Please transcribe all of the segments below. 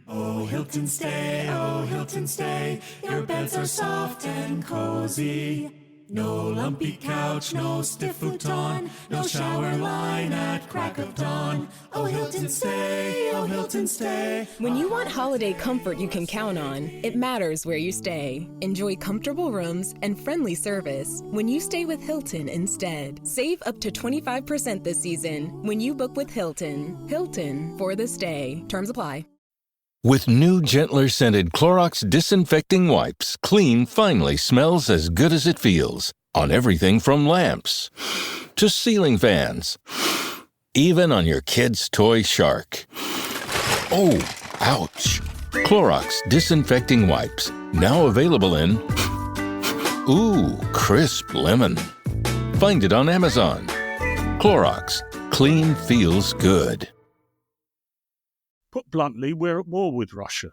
Oh, Hilton stay, your beds are soft and cozy. No lumpy couch, no stiff futon, no shower line at crack of dawn. Oh, Hilton stay. When you want holiday comfort you can count on, it matters where you stay. Enjoy comfortable rooms and friendly service when you stay with Hilton instead. Save up to 25% this season when you book with Hilton. Hilton for the stay. Terms apply. With new, gentler scented Clorox disinfecting wipes, clean finally smells as good as it feels. On everything from lamps to ceiling fans. Even on your kid's toy shark. Oh, ouch. Clorox disinfecting wipes. Now available in crisp lemon. Find it on Amazon. Clorox. Clean feels good. Put bluntly, we're at war with Russia.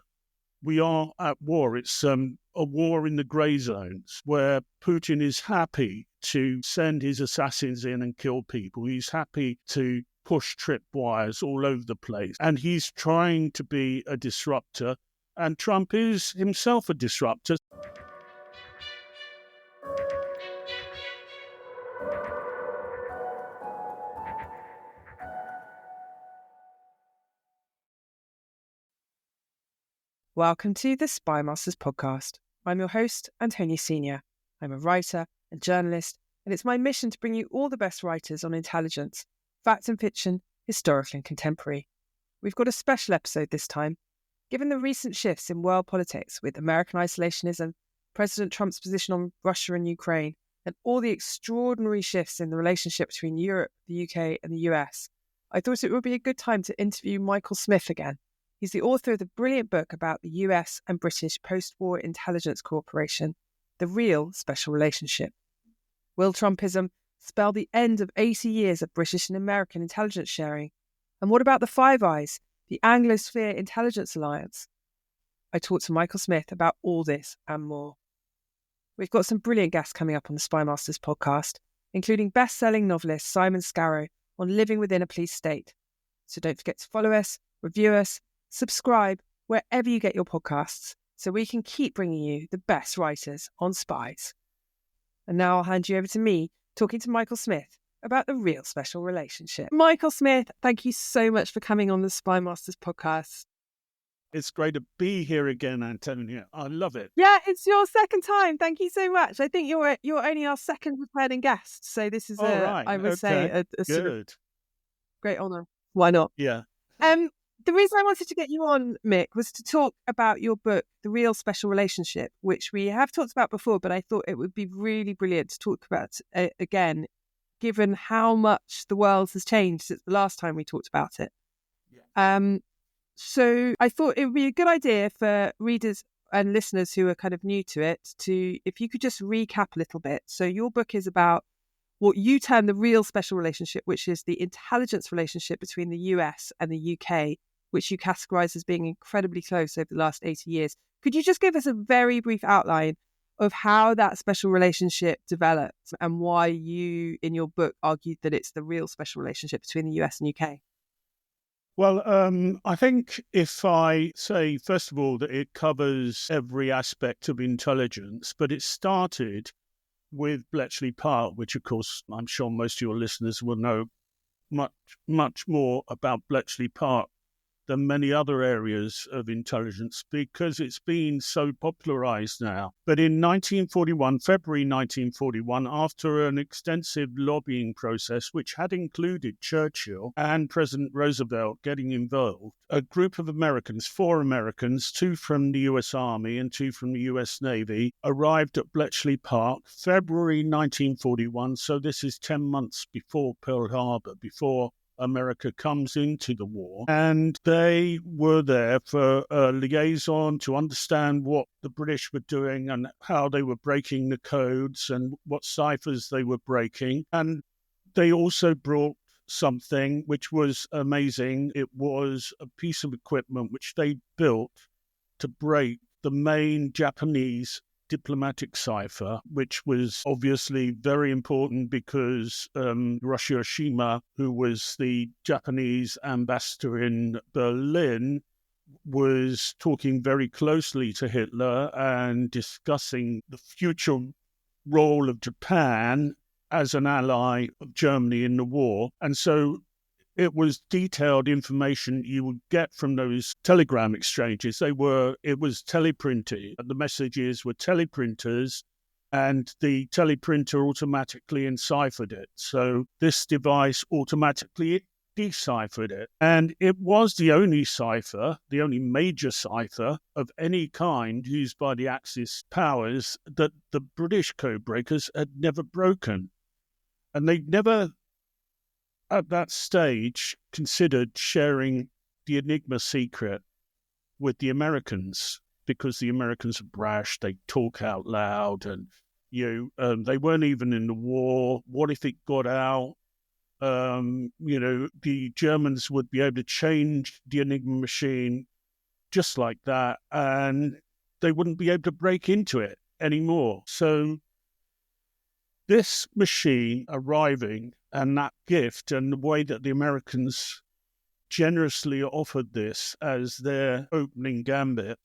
We are at war. It's a war in the grey zones where Putin is happy to send his assassins in and kill people. He's happy to push tripwires all over the place. And he's trying to be a disruptor. And Trump is himself a disruptor. Welcome to the Spy Masters podcast. I'm your host, Antonia Senior. I'm a writer and journalist, and it's my mission to bring you all the best writers on intelligence, fact and fiction, historical and contemporary. We've got a special episode this time. Given the recent shifts in world politics with American isolationism, President Trump's position on Russia and Ukraine, and all the extraordinary shifts in the relationship between Europe, the UK and the US, I thought it would be a good time to interview Michael Smith again. He's the author of the brilliant book about the US and British post-war intelligence cooperation, The Real Special Relationship. Will Trumpism spell the end of 80 years of British and American intelligence sharing? And what about the Five Eyes, the Anglosphere Intelligence Alliance? I talked to Michael Smith about all this and more. We've got some brilliant guests coming up on the Spy Masters podcast, including best-selling novelist Simon Scarrow on living within a police state. So don't forget to follow us, review us, subscribe wherever you get your podcasts so we can keep bringing you the best writers on spies. And now I'll hand you over to me talking to Michael Smith about the real special relationship. Michael Smith, thank you so much for coming on the Spy Masters podcast. It's great to be here again, Antonia. I love it. Yeah, it's your second time. Thank you so much. I think you're only our second returning guest, so this is I would say a sort of great honour. Why not? Yeah. The reason I wanted to get you on, Mick, was to talk about your book, The Real Special Relationship, which we have talked about before, but I thought it would be really brilliant to talk about again, given how much the world has changed since the last time we talked about it. Yeah. So I thought it would be a good idea for readers and listeners who are kind of new to it if you could just recap a little bit. So your book is about what you term the real special relationship, which is the intelligence relationship between the US and the UK, which you categorise as being incredibly close over the last 80 years. Could you just give us a very brief outline of how that special relationship developed and why you, in your book, argued that it's the real special relationship between the US and UK? Well, I think if I say, first of all, that it covers every aspect of intelligence, but it started with Bletchley Park, which, of course, I'm sure most of your listeners will know much more about Bletchley Park than many other areas of intelligence because it's been so popularized now. But in February 1941, after an extensive lobbying process, which had included Churchill and President Roosevelt getting involved, a group of Americans, 4 Americans, 2 from the US Army and 2 from the US Navy, arrived at Bletchley Park, February 1941. So this is 10 months before Pearl Harbor, before America comes into the war, and they were there for a liaison to understand what the British were doing and how they were breaking the codes and what ciphers they were breaking. And they also brought something which was amazing. It was a piece of equipment which they built to break the main Japanese diplomatic cipher, which was obviously very important because Hiroshima, who was the Japanese ambassador in Berlin, was talking very closely to Hitler and discussing the future role of Japan as an ally of Germany in the war. And so it was detailed information you would get from those telegram exchanges. It was teleprinted. The messages were teleprinters, and the teleprinter automatically enciphered it. So this device automatically deciphered it. And it was the only cipher, the only major cipher of any kind used by the Axis powers that the British codebreakers had never broken. And they'd never, at that stage, considered sharing the Enigma secret with the Americans, because the Americans are brash, they talk out loud, and they weren't even in the war. What if it got out? The Germans would be able to change the Enigma machine just like that, and they wouldn't be able to break into it anymore. So this machine arriving and that gift and the way that the Americans generously offered this as their opening gambit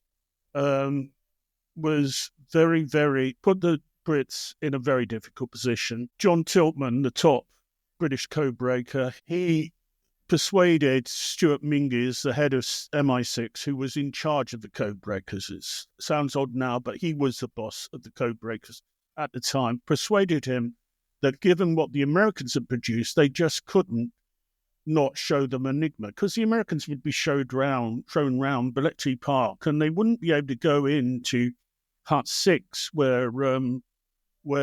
was very, very, put the Brits in a very difficult position. John Tiltman, the top British codebreaker, he persuaded Stuart Mingus, the head of MI6, who was in charge of the codebreakers. It sounds odd now, but he was the boss of the codebreakers at the time, persuaded him that given what the Americans had produced, they just couldn't not show them Enigma, because the Americans would be thrown round Bletchley Park, and they wouldn't be able to go into Hut 6 where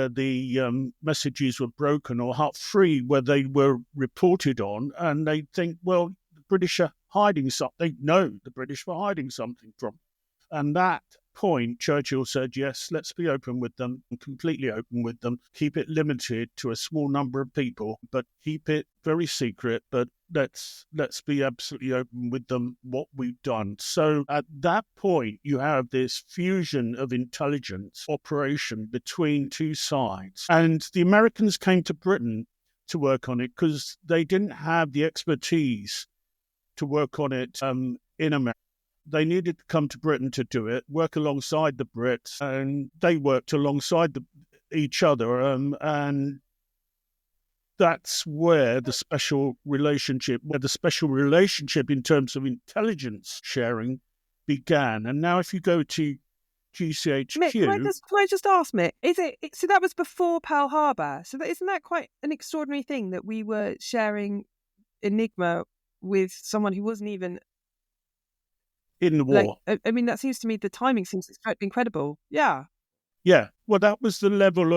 the messages were broken, or Hut 3 where they were reported on, and they'd think, well, the British are hiding something. They know the British were hiding something from. And that point, Churchill said, yes, let's be open with them, completely open with them, keep it limited to a small number of people, but keep it very secret, but let's be absolutely open with them what we've done. So at that point, you have this fusion of intelligence operation between two sides. And the Americans came to Britain to work on it because they didn't have the expertise to work on it in America. They needed to come to Britain to do it, work alongside the Brits, and they worked alongside each other. And that's where the special relationship in terms of intelligence sharing began. And now if you go to GCHQ... Mick, can I just ask, Mick, so that was before Pearl Harbor? So isn't that quite an extraordinary thing that we were sharing Enigma with someone who wasn't even in the war? That seems to me, the timing seems incredible. Yeah. Yeah, well, that was the level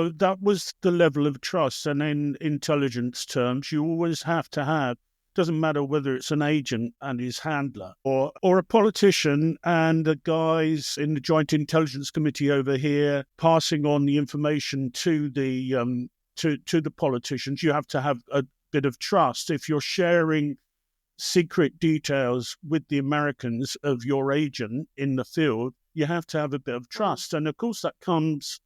of trust, and in intelligence terms, you always have to have. Doesn't matter whether it's an agent and his handler, or a politician and the guys in the Joint Intelligence Committee over here passing on the information to the to the politicians. You have to have a bit of trust. If you're sharing secret details with the Americans of your agent in the field, you have to have a bit of trust. And of course that comes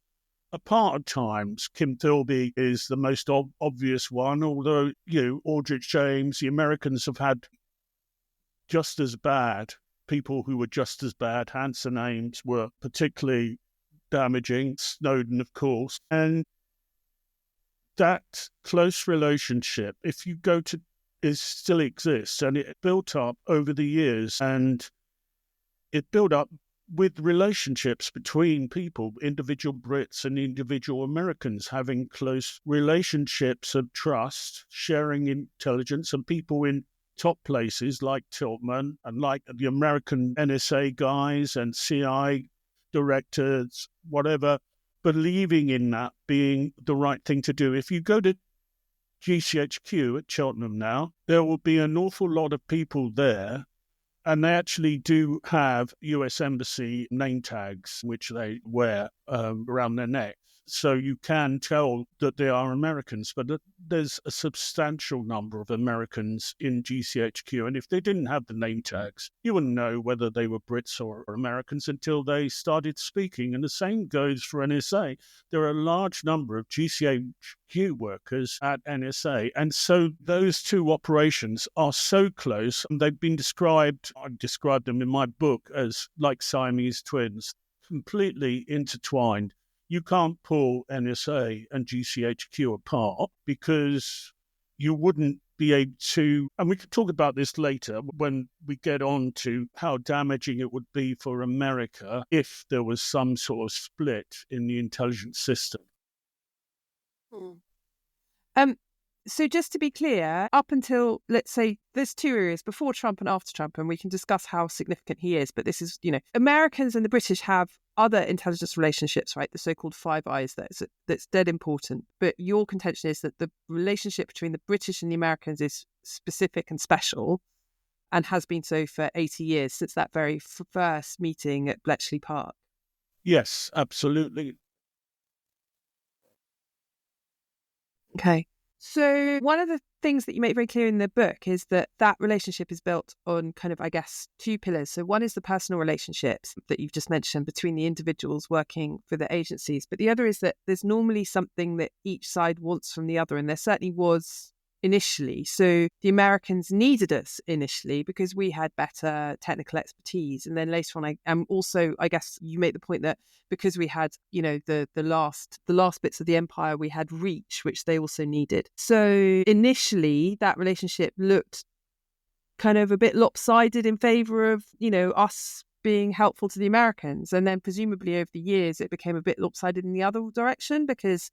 apart at times. Kim Philby is the most obvious one, although, Aldrich James, the Americans have had just as bad people who were just as bad. Hansen Ames were particularly damaging, Snowden, of course. And that close relationship, if you go to, still exists, and it built up over the years, and it built up with relationships between people, individual Brits and individual Americans having close relationships of trust, sharing intelligence, and people in top places like Tiltman and like the American NSA guys and CIA directors, whatever, believing in that being the right thing to do. If you go to GCHQ at Cheltenham now, there will be an awful lot of people there, and they actually do have US Embassy name tags, which they wear around their necks. So you can tell that they are Americans, but there's a substantial number of Americans in GCHQ. And if they didn't have the name tags, you wouldn't know whether they were Brits or Americans until they started speaking. And the same goes for NSA. There are a large number of GCHQ workers at NSA. And so those two operations are so close. And they've been described, I described them in my book as like Siamese twins, completely intertwined. You can't pull NSA and GCHQ apart because you wouldn't be able to, and we can talk about this later when we get on to how damaging it would be for America if there was some sort of split in the intelligence system. So just to be clear, up until, let's say, there's two areas, before Trump and after Trump, and we can discuss how significant he is, but this is, Americans and the British have other intelligence relationships, right? The so-called Five Eyes, that's dead important. But your contention is that the relationship between the British and the Americans is specific and special and has been so for 80 years, since that very first meeting at Bletchley Park. Yes, absolutely. Okay. So one of the things that you make very clear in the book is that relationship is built on kind of, I guess, two pillars. So one is the personal relationships that you've just mentioned between the individuals working for the agencies. But the other is that there's normally something that each side wants from the other. And there certainly was initially. So the Americans needed us initially because we had better technical expertise. And then later on, also, I guess you make the point that because we had, the last bits of the empire, we had reach, which they also needed. So initially, that relationship looked kind of a bit lopsided in favor of, us being helpful to the Americans. And then presumably over the years, it became a bit lopsided in the other direction because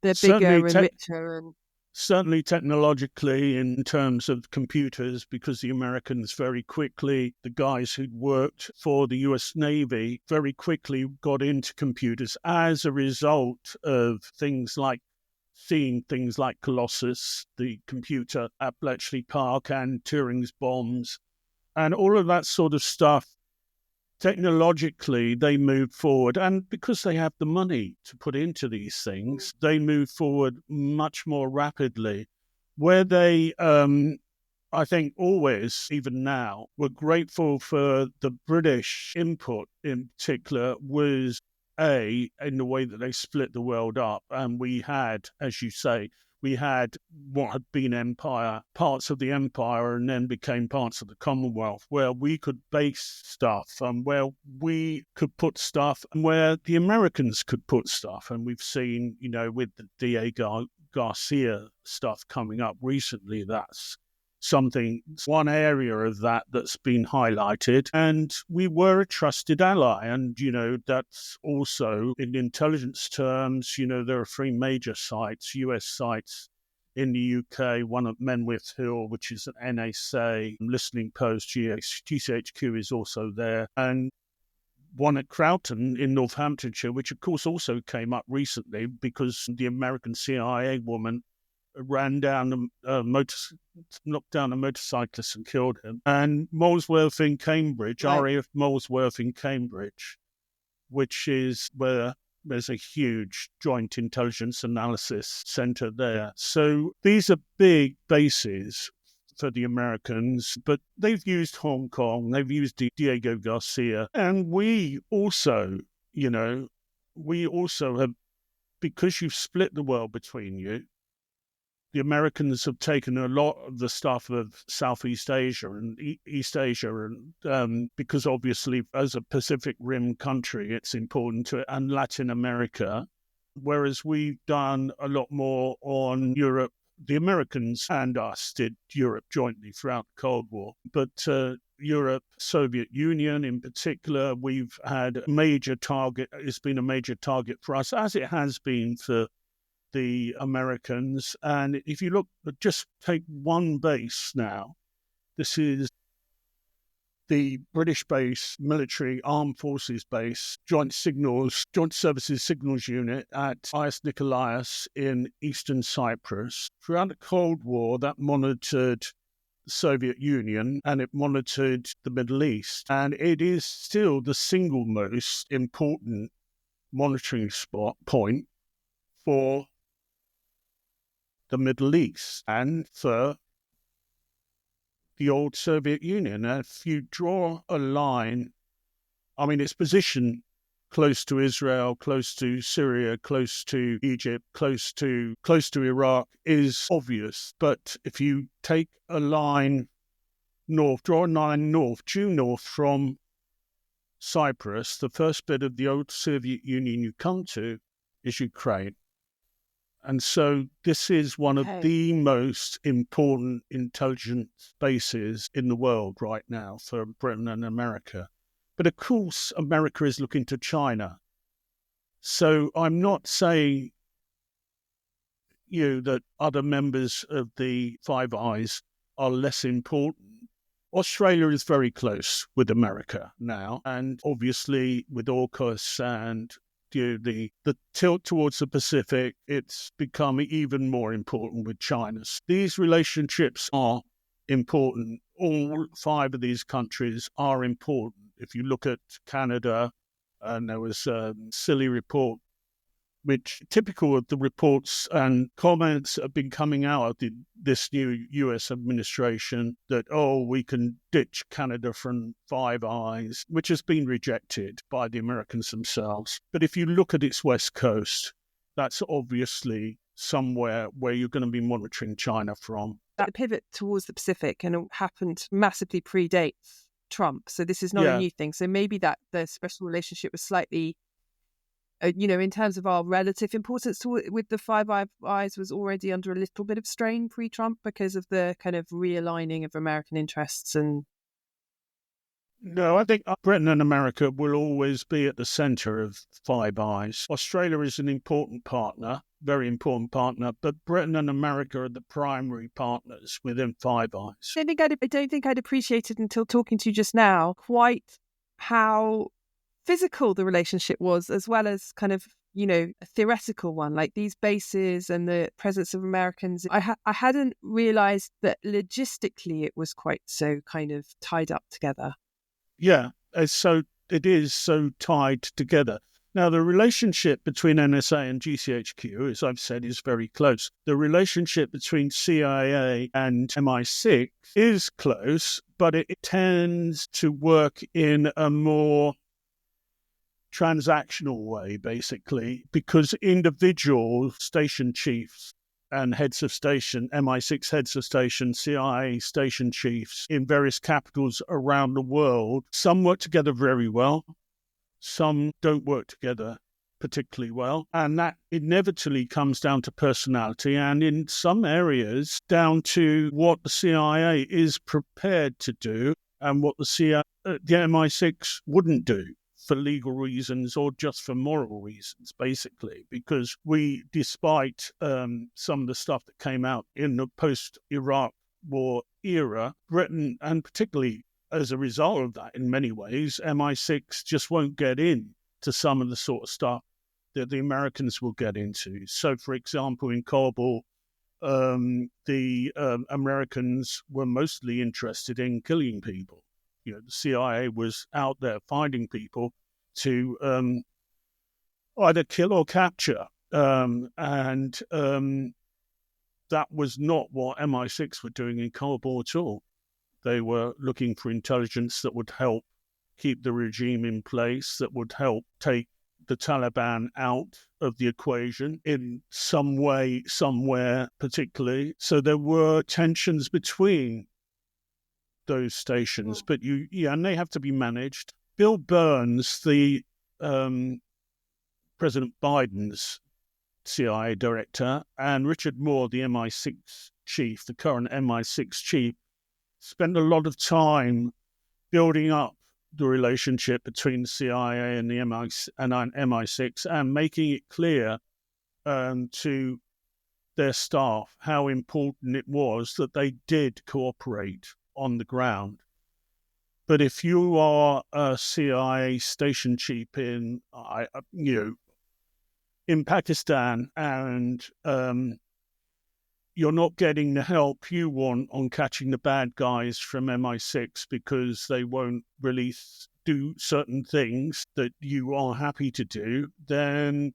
they're bigger and richer and... Certainly technologically in terms of computers, because the Americans very quickly, the guys who'd worked for the US Navy very quickly got into computers as a result of seeing things like Colossus, the computer at Bletchley Park, and Turing's bombs, and all of that sort of stuff. Technologically, they move forward, and because they have the money to put into these things, they move forward much more rapidly. Where they, I think always, even now, were grateful for the British input in particular was, in the way that they split the world up. And we had, as you say, we had what had been empire, parts of the empire, and then became parts of the Commonwealth, where we could base stuff and where we could put stuff and where the Americans could put stuff. And we've seen, with the D.A. Garcia stuff coming up recently, that's one area of that's been highlighted. And we were a trusted ally. And, that's also in intelligence terms, there are three major sites, US sites in the UK, one at Menwith Hill, which is an NASA listening post. GCHQ is also there. And one at Croughton in Northamptonshire, which of course also came up recently because the American CIA woman knocked down a motorcyclist and killed him. And Molesworth in Cambridge, right. RAF Molesworth in Cambridge, which is where there's a huge joint intelligence analysis centre there. So these are big bases for the Americans, but they've used Hong Kong, they've used Diego Garcia, and we also have, because you've split the world between you, the Americans have taken a lot of the stuff of Southeast Asia and East Asia, and because obviously as a Pacific Rim country, it's important to it, and Latin America, whereas we've done a lot more on Europe. The Americans and us did Europe jointly throughout the Cold War, but Europe, Soviet Union in particular, we've had a major target. It's been a major target for us, as it has been for the Americans. And if you look, just take one base now. This is the British base, military armed forces base, Joint Services Signals Unit at IS Nikolaos in eastern Cyprus. Throughout the Cold War, that monitored the Soviet Union and it monitored the Middle East. And it is still the single most important monitoring point for the Middle East and for the old Soviet Union. And if you draw a line, I mean, its position close to Israel, close to Syria, close to Egypt, close to Iraq is obvious. But if you take a line north, draw a line north, due north from Cyprus, the first bit of the old Soviet Union you come to is Ukraine. And so this is one of the most important intelligence bases in the world right now for Britain and America. But of course, America is looking to China. So I'm not saying that other members of the Five Eyes are less important. Australia is very close with America now, and obviously with AUKUS and the tilt towards the Pacific, it's become even more important with China. These relationships are important. All five of these countries are important. If you look at Canada, and there was a silly report, which typical of the reports and comments that have been coming out of this new US administration that, we can ditch Canada from Five Eyes, which has been rejected by the Americans themselves. But if you look at its west coast, that's obviously somewhere where you're going to be monitoring China from. That pivot towards the Pacific and it happened massively predates Trump. So this is not a new thing. So maybe that the special relationship was slightly in terms of our relative importance with the Five Eyes was already under a little bit of strain pre-Trump because of the kind of realigning of American interests. And no, I think Britain and America will always be at the centre of Five Eyes. Australia is an important partner, very important partner, but Britain and America are the primary partners within Five Eyes. I don't think I'd appreciated until talking to you just now quite how physical the relationship was, as well as kind of, a theoretical one, like these bases and the presence of Americans. I hadn't realised that logistically it was quite so kind of tied up together. Yeah, it is so tied together. Now, the relationship between NSA and GCHQ, as I've said, is very close. The relationship between CIA and MI6 is close, but it tends to work in a more transactional way, basically, because individual station chiefs and heads of station, MI6 heads of station, CIA station chiefs in various capitals around the world, some work together very well, some don't work together particularly well, and that inevitably comes down to personality and in some areas down to what the CIA is prepared to do and what the MI6 wouldn't do, for legal reasons or just for moral reasons, basically, because despite some of the stuff that came out in the post-Iraq war era, Britain, and particularly as a result of that in many ways, MI6 just won't get in to some of the sort of stuff that the Americans will get into. So, for example, in Kabul, the Americans were mostly interested in killing people. The CIA was out there finding people to either kill or capture. And that was not what MI6 were doing in Kabul at all. They were looking for intelligence that would help keep the regime in place, that would help take the Taliban out of the equation in some way, somewhere particularly. So there were tensions between those stations, but and they have to be managed. Bill Burns, the President Biden's CIA director, and Richard Moore, the MI6 chief, the current MI6 chief, spent a lot of time building up the relationship between the CIA and the MI6 and making it clear to their staff how important it was that they did cooperate on the ground. But if you are a CIA station chief in Pakistan and you're not getting the help you want on catching the bad guys from MI6 because they won't do certain things that you are happy to do, then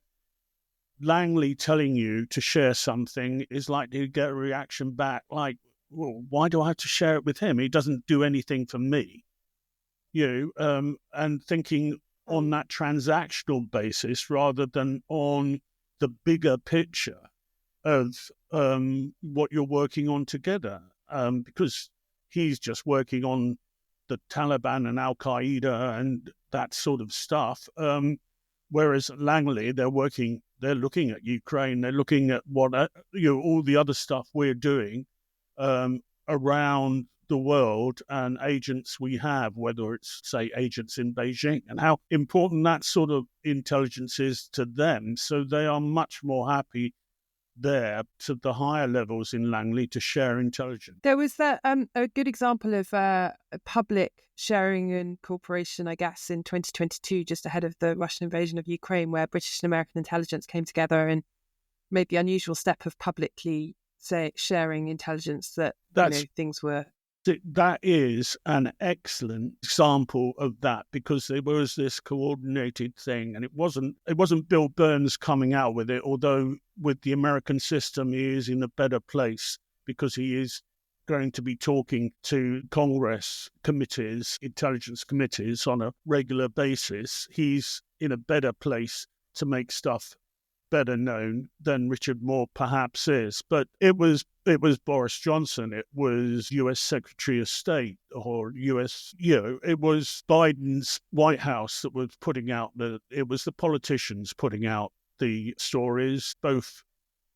Langley telling you to share something is likely to get a reaction back like, well, why do I have to share it with him? He doesn't do anything for me. And thinking on that transactional basis rather than on the bigger picture of what you're working on together, because he's just working on the Taliban and Al-Qaeda and that sort of stuff. Whereas Langley, they're looking at Ukraine, they're looking at what all the other stuff we're doing around the world and agents we have, whether it's, say, agents in Beijing, and how important that sort of intelligence is to them. So they are much more happy there to the higher levels in Langley to share intelligence. There was that a good example of public sharing and cooperation, I guess, in 2022, just ahead of the Russian invasion of Ukraine, where British and American intelligence came together and made the unusual step of publicly sharing intelligence that things were. That is an excellent example of that, because there was this coordinated thing, and it wasn't Bill Burns coming out with it, although with the American system he is in a better place because he is going to be talking to Congress committees, intelligence committees on a regular basis. He's in a better place to make stuff better known than Richard Moore perhaps is. But it was Boris Johnson, it was US Secretary of State, or US, it was Biden's White House that was putting out it was the politicians putting out the stories, both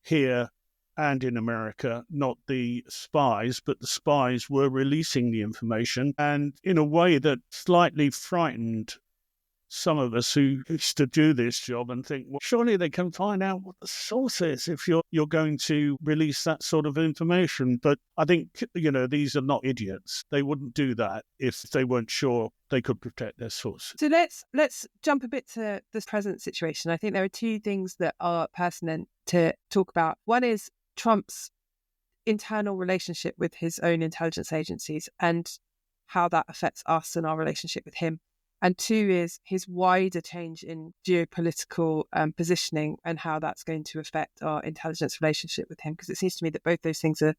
here and in America, not the spies, but the spies were releasing the information, and in a way that slightly frightened some of us who used to do this job and think, well, surely they can find out what the source is if you're going to release that sort of information. But I think, these are not idiots. They wouldn't do that if they weren't sure they could protect their source. So let's jump a bit to this present situation. I think there are two things that are pertinent to talk about. One is Trump's internal relationship with his own intelligence agencies and how that affects us and our relationship with him. And two is his wider change in geopolitical positioning and how that's going to affect our intelligence relationship with him, because it seems to me that both those things are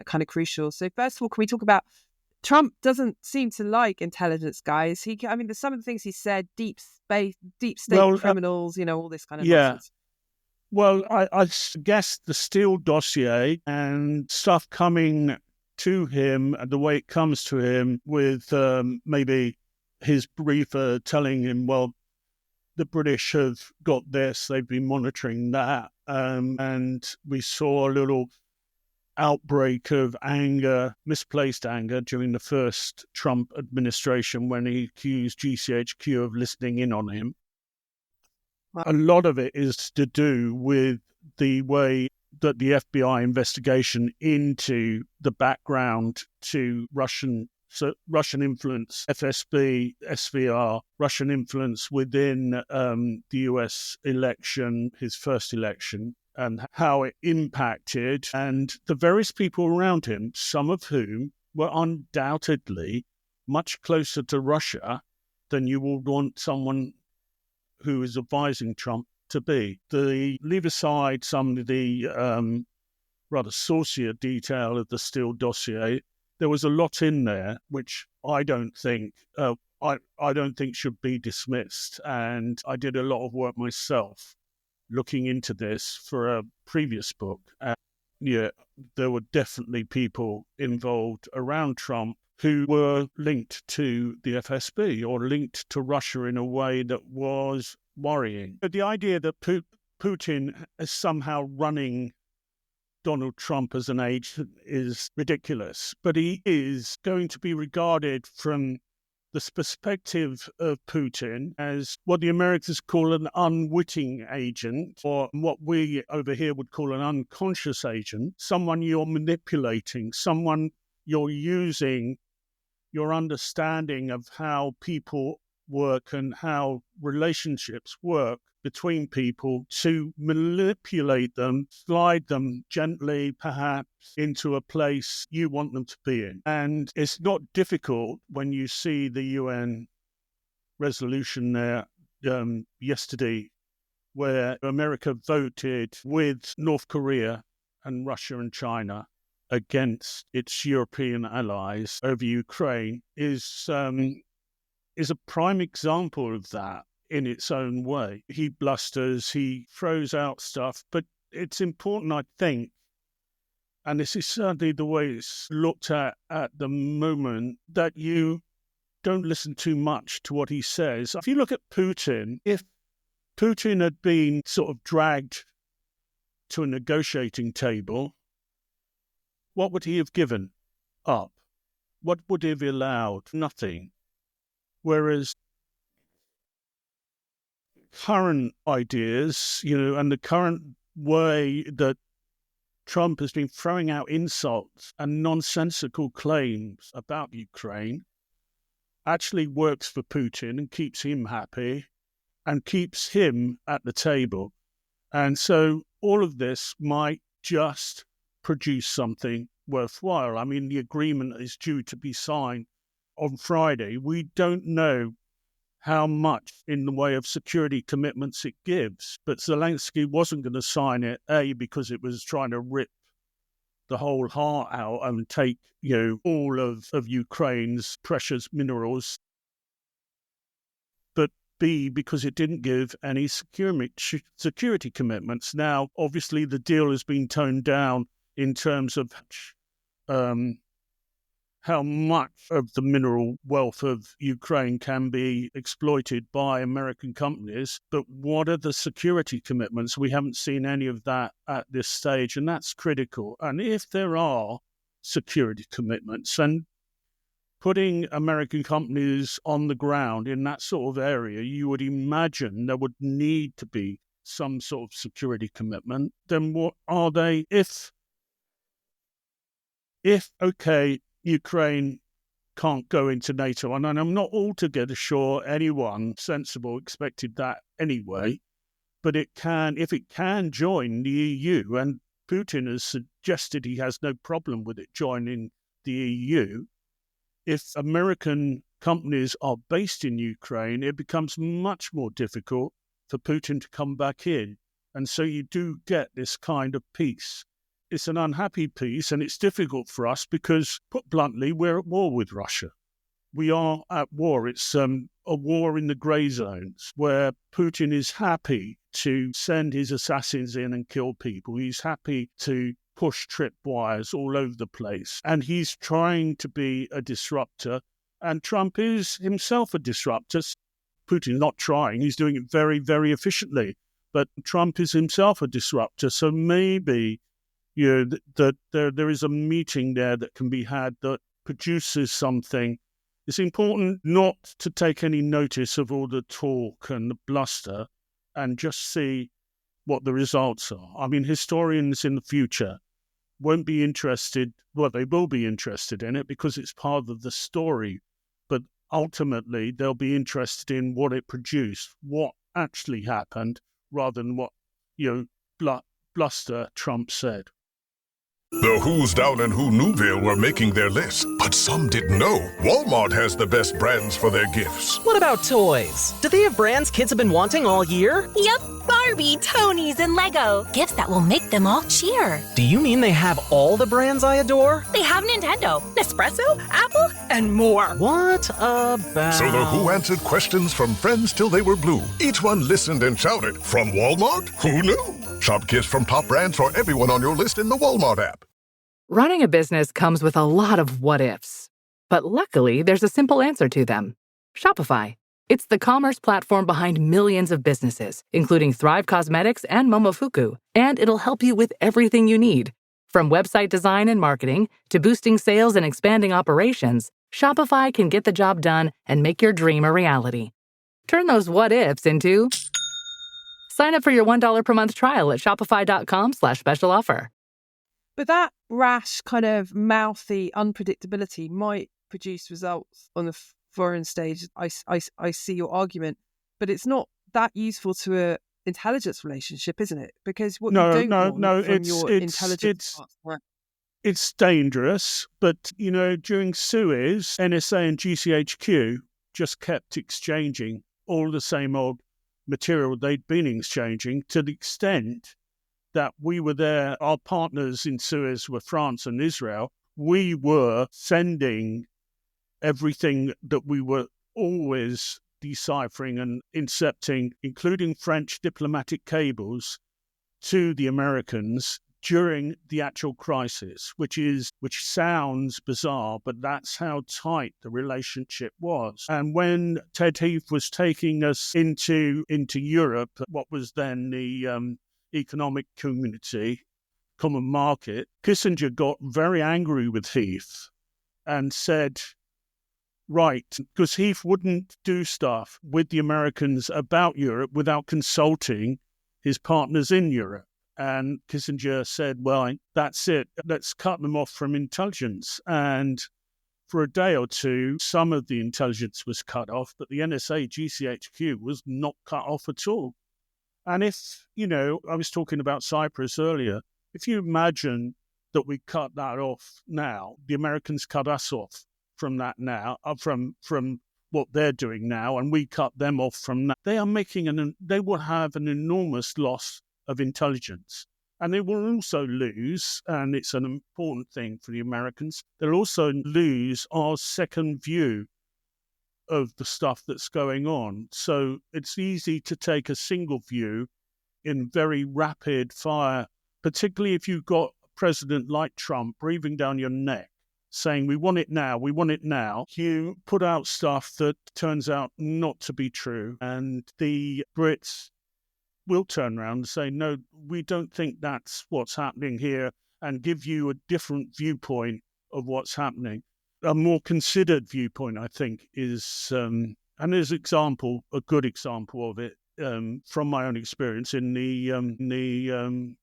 kind of crucial. So first of all, can we talk about Trump doesn't seem to like intelligence guys. There's some of the things he said, deep state criminals, all this kind of nonsense. Well, I guess the Steele dossier and stuff coming to him and the way it comes to him with maybe his briefer telling him, well, the British have got this, they've been monitoring that. And we saw a little outbreak of anger, misplaced anger, during the first Trump administration when he accused GCHQ of listening in on him. A lot of it is to do with the way that the FBI investigation into the background to Russian influence, FSB, SVR, Russian influence within the US election, his first election, and how it impacted, and the various people around him, some of whom were undoubtedly much closer to Russia than you would want someone who is advising Trump to be. Leave aside some of the rather saucier detail of the Steele dossier, there was a lot in there which I don't think should be dismissed. And I did a lot of work myself looking into this for a previous book. And there were definitely people involved around Trump who were linked to the FSB or linked to Russia in a way that was worrying. But the idea that Putin is somehow running Donald Trump as an agent is ridiculous, but he is going to be regarded from the perspective of Putin as what the Americans call an unwitting agent, or what we over here would call an unconscious agent, someone you're manipulating, someone you're using your understanding of how people work and how relationships work between people to manipulate them, slide them gently, perhaps, into a place you want them to be in. And it's not difficult when you see the UN resolution there yesterday, where America voted with North Korea and Russia and China against its European allies over Ukraine, is a prime example of that in its own way. He blusters, he throws out stuff, but it's important, I think, and this is certainly the way it's looked at the moment, that you don't listen too much to what he says. If you look at Putin, if Putin had been sort of dragged to a negotiating table, what would he have given up? What would he have allowed? Nothing. Whereas current ideas, and the current way that Trump has been throwing out insults and nonsensical claims about Ukraine actually works for Putin and keeps him happy and keeps him at the table. And so all of this might just produce something worthwhile. I mean, the agreement is due to be signed on Friday. We don't know how much in the way of security commitments it gives, but Zelensky wasn't going to sign it, because it was trying to rip the whole heart out and take, all of Ukraine's precious minerals, but B, because it didn't give any security commitments. Now, obviously, the deal has been toned down in terms of how much of the mineral wealth of Ukraine can be exploited by American companies, but what are the security commitments? We haven't seen any of that at this stage, and that's critical. And if there are security commitments, and putting American companies on the ground in that sort of area, you would imagine there would need to be some sort of security commitment. Then what are they? If Ukraine can't go into NATO, and I'm not altogether sure anyone sensible expected that anyway, but if it can join the EU, and Putin has suggested he has no problem with it joining the EU, if American companies are based in Ukraine, it becomes much more difficult for Putin to come back in. And so you do get this kind of peace. It's an unhappy peace, and it's difficult for us because, put bluntly, we're at war with Russia. We are at war. It's a war in the grey zones where Putin is happy to send his assassins in and kill people. He's happy to push tripwires all over the place. And he's trying to be a disruptor. And Trump is himself a disruptor. Putin's not trying. He's doing it very, very efficiently. But Trump is himself a disruptor. So maybe that there is a meeting there that can be had that produces something. It's important not to take any notice of all the talk and the bluster and just see what the results are. I mean, historians in the future won't be interested, well, they will be interested in it because it's part of the story, but ultimately they'll be interested in what it produced, what actually happened, rather than what, bluster Trump said. The Who's Down in Who Newville were making their list, but some didn't know Walmart has the best brands for their gifts. What about toys? Do they have brands kids have been wanting all year? Yep, Barbie, Tony's, and Lego. Gifts that will make them all cheer. Do you mean they have all the brands I adore? They have Nintendo, Nespresso, Apple, and more. What about... So the Who answered questions from friends till they were blue. Each one listened and shouted, from Walmart? Who knew? Shop gifts from top brands for everyone on your list in the Walmart app. Running a business comes with a lot of what-ifs. But luckily, there's a simple answer to them. Shopify. It's the commerce platform behind millions of businesses, including Thrive Cosmetics and Momofuku. And it'll help you with everything you need. From website design and marketing to boosting sales and expanding operations, Shopify can get the job done and make your dream a reality. Turn those what-ifs into... Sign up for your $1 per month trial at shopify.com/special offer. But that rash, kind of mouthy unpredictability might produce results on the foreign stage. I see your argument, but it's not that useful to intelligence relationship, isn't it? Because what you don't want from your intelligence partner. It's dangerous, but, during Suez, NSA and GCHQ just kept exchanging all the same old material they'd been exchanging, to the extent that we were there. Our partners in Suez were France and Israel. We were sending everything that we were always deciphering and intercepting, including French diplomatic cables, to the Americans during the actual crisis, which sounds bizarre, but that's how tight the relationship was. And when Ted Heath was taking us into Europe, what was then the economic community, common market, Kissinger got very angry with Heath and said, right, because Heath wouldn't do stuff with the Americans about Europe without consulting his partners in Europe. And Kissinger said, well, that's it. Let's cut them off from intelligence. And for a day or two, some of the intelligence was cut off, but the NSA GCHQ was not cut off at all. And if, I was talking about Cyprus earlier, if you imagine that we cut that off now, the Americans cut us off from that now, from what they're doing now, and we cut them off from that, they will have an enormous loss of intelligence. And they will also lose, and it's an important thing for the Americans, they'll also lose our second view of the stuff that's going on. So it's easy to take a single view in very rapid fire, particularly if you've got a president like Trump breathing down your neck, saying, we want it now, we want it now. You put out stuff that turns out not to be true, and the Brits will turn around and say, no, we don't think that's what's happening here, and give you a different viewpoint of what's happening. A more considered viewpoint, I think, is, and there's a good example of it from my own experience in the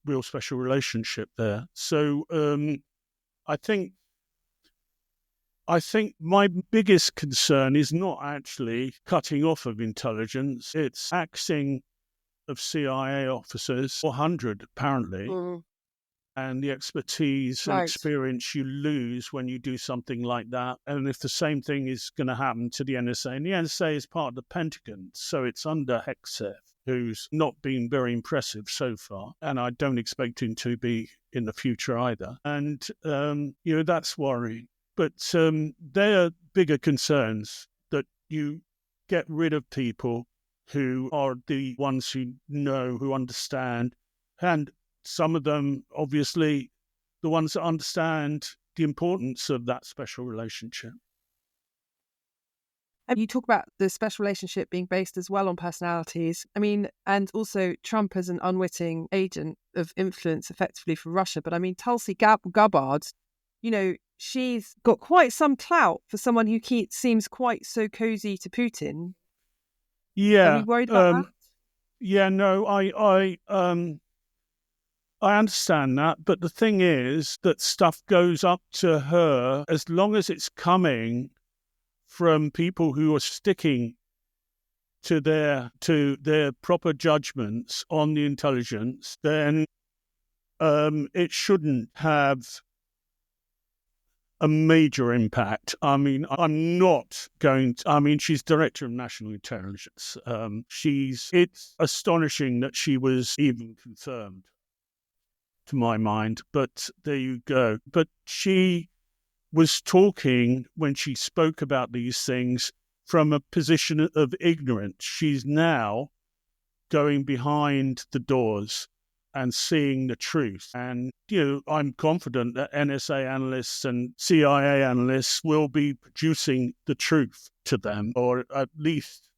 real special relationship there. So I think my biggest concern is not actually cutting off of intelligence, it's axing of CIA officers, 400 apparently, and the expertise and experience you lose when you do something like that. And if the same thing is going to happen to the NSA, and the NSA is part of the Pentagon, so it's under Hegseth, who's not been very impressive so far, and I don't expect him to be in the future either. And, that's worrying. But there are bigger concerns, that you get rid of people who are the ones who know, who understand, and some of them, obviously, the ones that understand the importance of that special relationship. And you talk about the special relationship being based as well on personalities. I mean, and also Trump as an unwitting agent of influence effectively for Russia. But I mean, Tulsi Gabbard, she's got quite some clout for someone who seems quite so cozy to Putin. Yeah. Are you worried about that? Yeah, no, I understand that, but the thing is that stuff goes up to her as long as it's coming from people who are sticking to their proper judgments on the intelligence, then it shouldn't have a major impact. I mean, I'm not going to, she's Director of National Intelligence. It's astonishing that she was even confirmed, to my mind, but there you go. But she was talking, when she spoke about these things, from a position of ignorance. She's now going behind the doors and seeing the truth. And, I'm confident that NSA analysts and CIA analysts will be producing the truth to them, or at least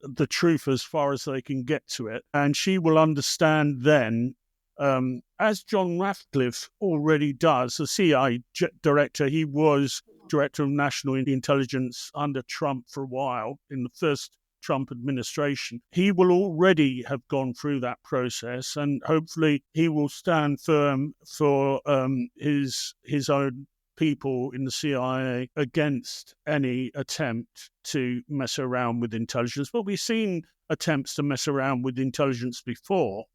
the truth as far as they can get to it. And she will understand then, as John Ratcliffe already does, the CIA director. He was Director of National Intelligence under Trump for a while, in the first Trump administration. He will already have gone through that process, and hopefully he will stand firm for his own people in the CIA against any attempt to mess around with intelligence. But we've seen attempts to mess around with intelligence before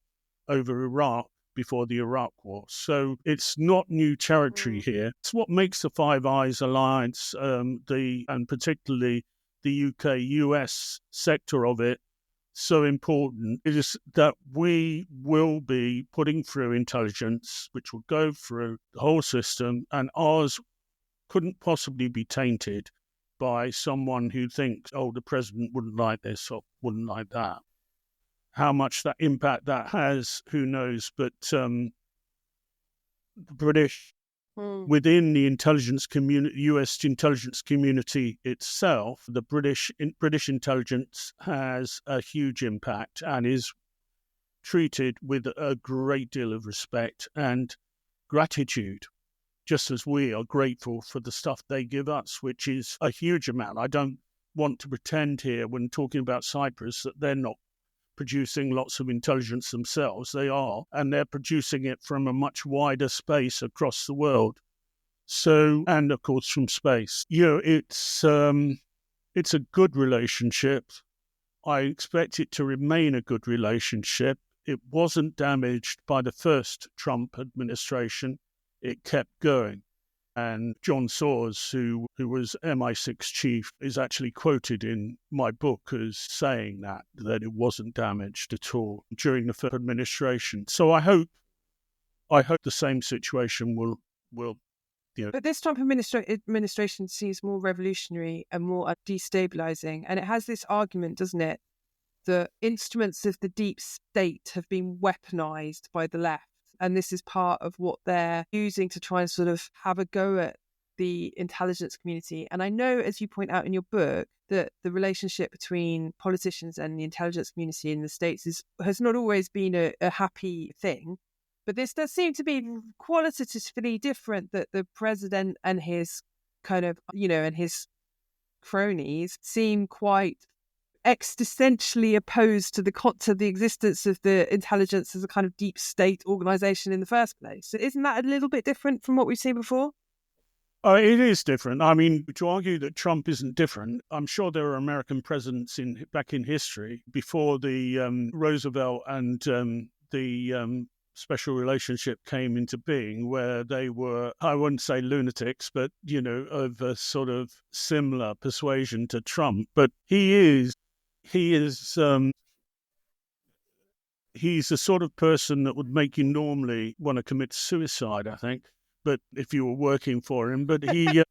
over Iraq, before the Iraq War. So it's not new territory here. It's what makes the Five Eyes Alliance, and particularly the UK-US sector of it, so important, is that we will be putting through intelligence which will go through the whole system, and ours couldn't possibly be tainted by someone who thinks, oh, the president wouldn't like this or wouldn't like that. How much that impact that has, who knows? But the British, within the intelligence community, US intelligence community itself, the British intelligence has a huge impact and is treated with a great deal of respect and gratitude, just as we are grateful for the stuff they give us, which is a huge amount. I don't want to pretend here when talking about Cyprus that they're not producing lots of intelligence themselves. They are, and they're producing it from a much wider space across the world. So, and of course from space. It's a good relationship. I expect it to remain a good relationship. It wasn't damaged by the first Trump administration. It kept going. And John Soares, who was MI6 chief, is actually quoted in my book as saying that it wasn't damaged at all during the first administration. So I hope the same situation will. But this Trump administration seems more revolutionary and more destabilizing, and it has this argument, doesn't it, that instruments of the deep state have been weaponized by the left. And this is part of what they're using to try and sort of have a go at the intelligence community. And I know, as you point out in your book, that the relationship between politicians and the intelligence community in the States has not always been a happy thing. But this does seem to be qualitatively different, that the president and his kind of, and his cronies seem quite existentially opposed to the existence of the intelligence as a kind of deep state organization in the first place. So isn't that a little bit different from what we've seen before? It is different. I mean, to argue that Trump isn't different, I'm sure there are American presidents back in history before the Roosevelt and the special relationship came into being, where they were, I wouldn't say lunatics, but, of a sort of similar persuasion to Trump. But he's the sort of person that would make you normally want to commit suicide, I think. But if you were working for him, but he,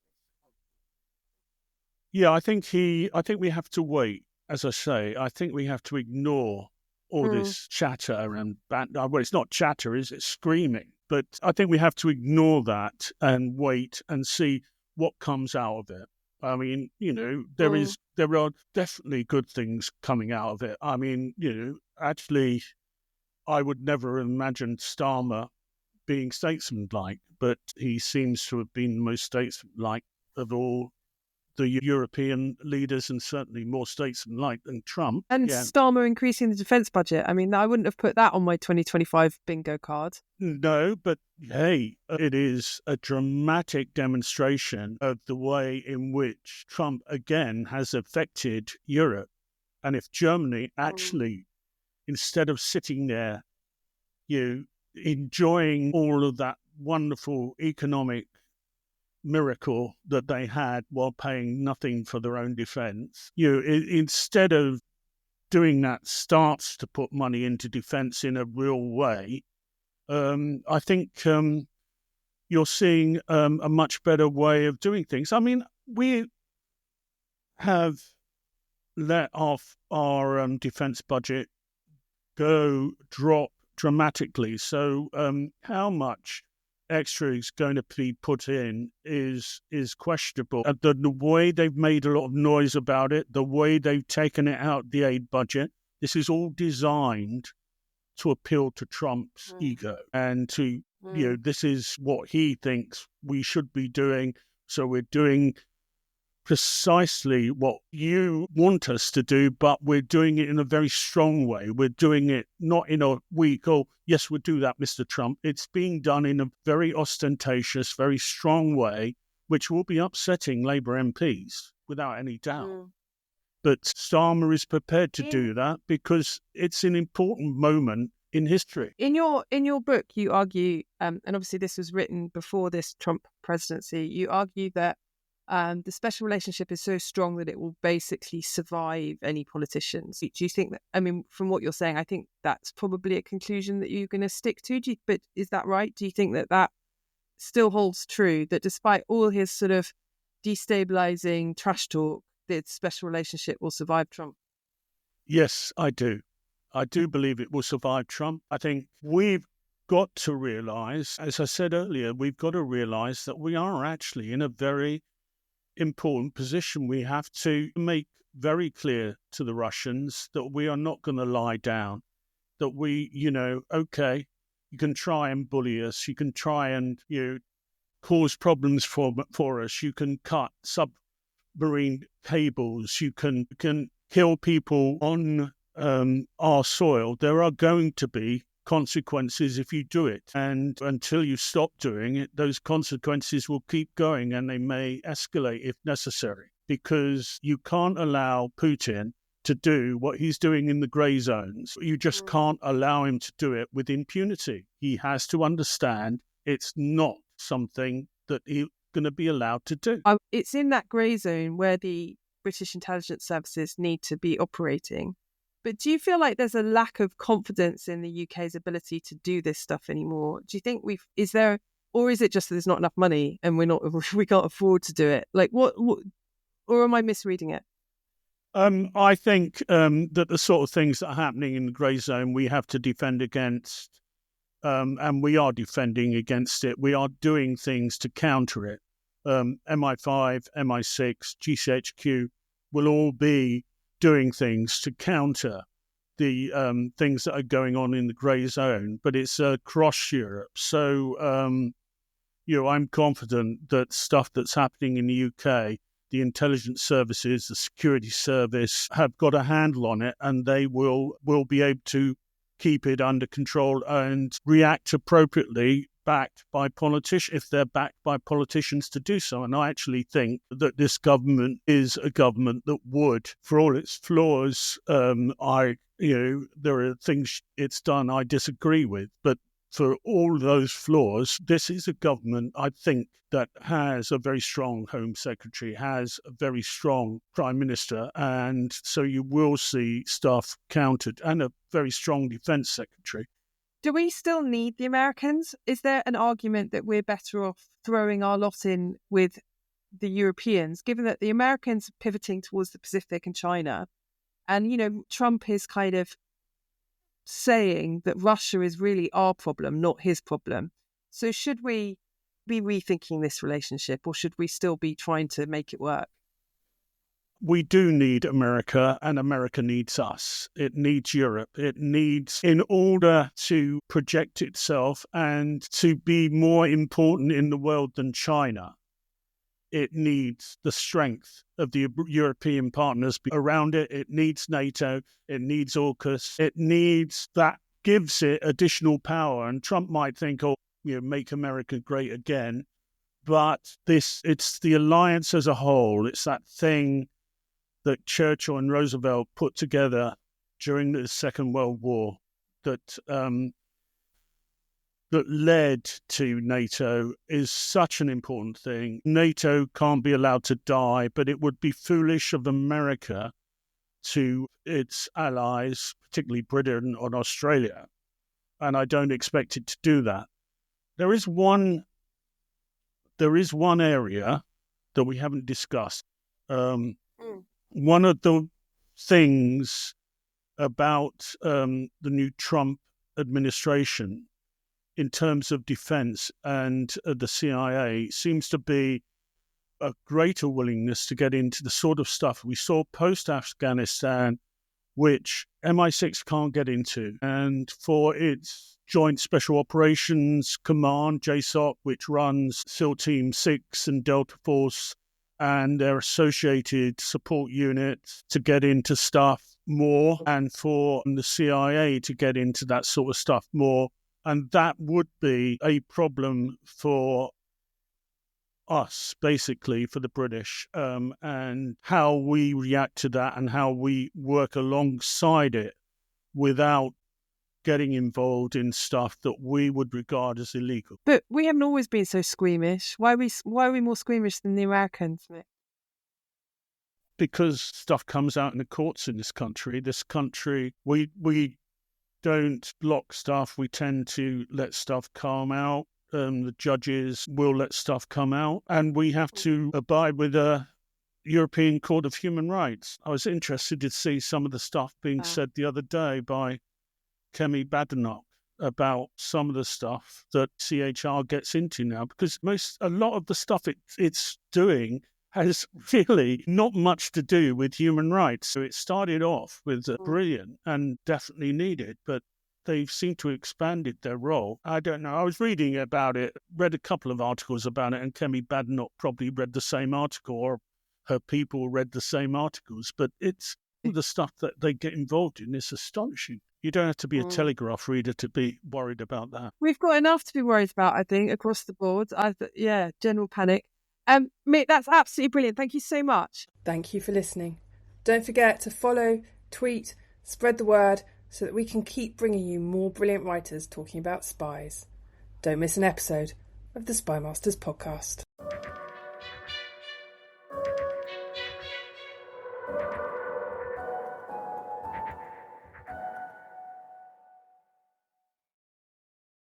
I think we have to wait. As I say, I think we have to ignore all this chatter and well, it's not chatter, it's screaming. But I think we have to ignore that and wait and see what comes out of it. I mean, there are definitely good things coming out of it. I mean, actually, I would never have imagined Starmer being statesman-like, but he seems to have been the most statesman-like of all the European leaders, and certainly more statesman-like than Trump. And Starmer increasing the defence budget. I mean, I wouldn't have put that on my 2025 bingo card. No, but hey, it is a dramatic demonstration of the way in which Trump, again, has affected Europe. And if Germany actually, instead of sitting there, enjoying all of that wonderful economic miracle that they had while paying nothing for their own defence, instead of doing that, starts to put money into defence in a real way, I think you're seeing a much better way of doing things. I mean, we have let off our defence budget drop dramatically. So how much extra is going to be put in is questionable. The way they've made a lot of noise about it, the way they've taken it out the aid budget, this is all designed to appeal to Trump's ego and to, this is what he thinks we should be doing. So we're doing precisely what you want us to do, but we're doing it in a very strong way. We're doing it not in a weak, oh, yes, we'll do that, Mr. Trump. It's being done in a very ostentatious, very strong way, which will be upsetting Labour MPs, without any doubt. But Starmer is prepared to do that because it's an important moment in history. In your book, you argue, and obviously this was written before this Trump presidency, you argue that the special relationship is so strong that it will basically survive any politicians. Do you think that, I mean, from what you're saying, I think that's probably a conclusion that you're going to stick to, but is that right? Do you think that that still holds true, that despite all his sort of destabilizing trash talk, the special relationship will survive Trump? Yes, I do. I do believe it will survive Trump. I think we've got to realize, as I said earlier, we've got to realize that we are actually in a very important position. We have to make very clear to the Russians that we are not going to lie down, that we, okay, you can try and bully us, you can try and, cause problems for us, you can cut submarine cables, you can kill people on our soil. There are going to be consequences if you do it. And until you stop doing it, those consequences will keep going and they may escalate if necessary, because you can't allow Putin to do what he's doing in the grey zones. You just can't allow him to do it with impunity. He has to understand it's not something that he's going to be allowed to do. It's in that grey zone where the British intelligence services need to be operating. But do you feel like there's a lack of confidence in the UK's ability to do this stuff anymore? Do you think or is it just that there's not enough money and we can't afford to do it? Like what or am I misreading it? I think that the sort of things that are happening in the grey zone we have to defend against, and we are defending against it. We are doing things to counter it. MI5, MI6, GCHQ will all be doing things to counter the things that are going on in the grey zone, but it's across Europe. So, I'm confident that stuff that's happening in the UK, the intelligence services, the security service have got a handle on it, and they will be able to keep it under control and react appropriately, backed by politicians, if they're backed by politicians to do so. And I actually think that this government is a government that would, for all its flaws, there are things it's done I disagree with, but for all those flaws, this is a government, I think, that has a very strong Home Secretary, has a very strong Prime Minister, and so you will see stuff countered, and a very strong Defence Secretary. Do we still need the Americans? Is there an argument that we're better off throwing our lot in with the Europeans, given that the Americans are pivoting towards the Pacific and China? And, Trump is kind of saying that Russia is really our problem, not his problem. So should we be rethinking this relationship, or should we still be trying to make it work? We do need America, and America needs us. It needs Europe. It needs, in order to project itself and to be more important in the world than China, it needs the strength of the European partners around it. It needs NATO. It needs AUKUS. It needs that gives it additional power. And Trump might think, make America great again. But it's the alliance as a whole. It's that thing that Churchill and Roosevelt put together during the Second World War that led to NATO is such an important thing. NATO can't be allowed to die, but it would be foolish of America to its allies, particularly Britain and Australia, and I don't expect it to do that. There is one area that we haven't discussed. One of the things about the new Trump administration in terms of defense and the CIA seems to be a greater willingness to get into the sort of stuff we saw post-Afghanistan, which MI6 can't get into. And for its Joint Special Operations Command, JSOC, which runs SEAL Team 6 and Delta Force and their associated support units to get into stuff more, and for the CIA to get into that sort of stuff more. And that would be a problem for us, basically, for the British, and how we react to that and how we work alongside it without getting involved in stuff that we would regard as illegal. But we haven't always been so squeamish. Why are we more squeamish than the Americans, Mick? Because stuff comes out in the courts in this country. This country, we don't block stuff. We tend to let stuff come out. The judges will let stuff come out, and we have to abide with the European Court of Human Rights. I was interested to see some of the stuff being said the other day by Kemi Badenoch about some of the stuff that CHR gets into now, because a lot of the stuff it's doing has really not much to do with human rights. So it started off with brilliant and definitely needed, but they've seemed to have expanded their role. I don't know. I was reading about it, read a couple of articles about it, and Kemi Badenoch probably read the same article, or her people read the same articles. But it's the stuff that they get involved in is astonishing. You don't have to be a Telegraph reader to be worried about that. We've got enough to be worried about, I think, across the board. General panic. Mick, that's absolutely brilliant. Thank you so much. Thank you for listening. Don't forget to follow, tweet, spread the word, so that we can keep bringing you more brilliant writers talking about spies. Don't miss an episode of the Spy Masters podcast.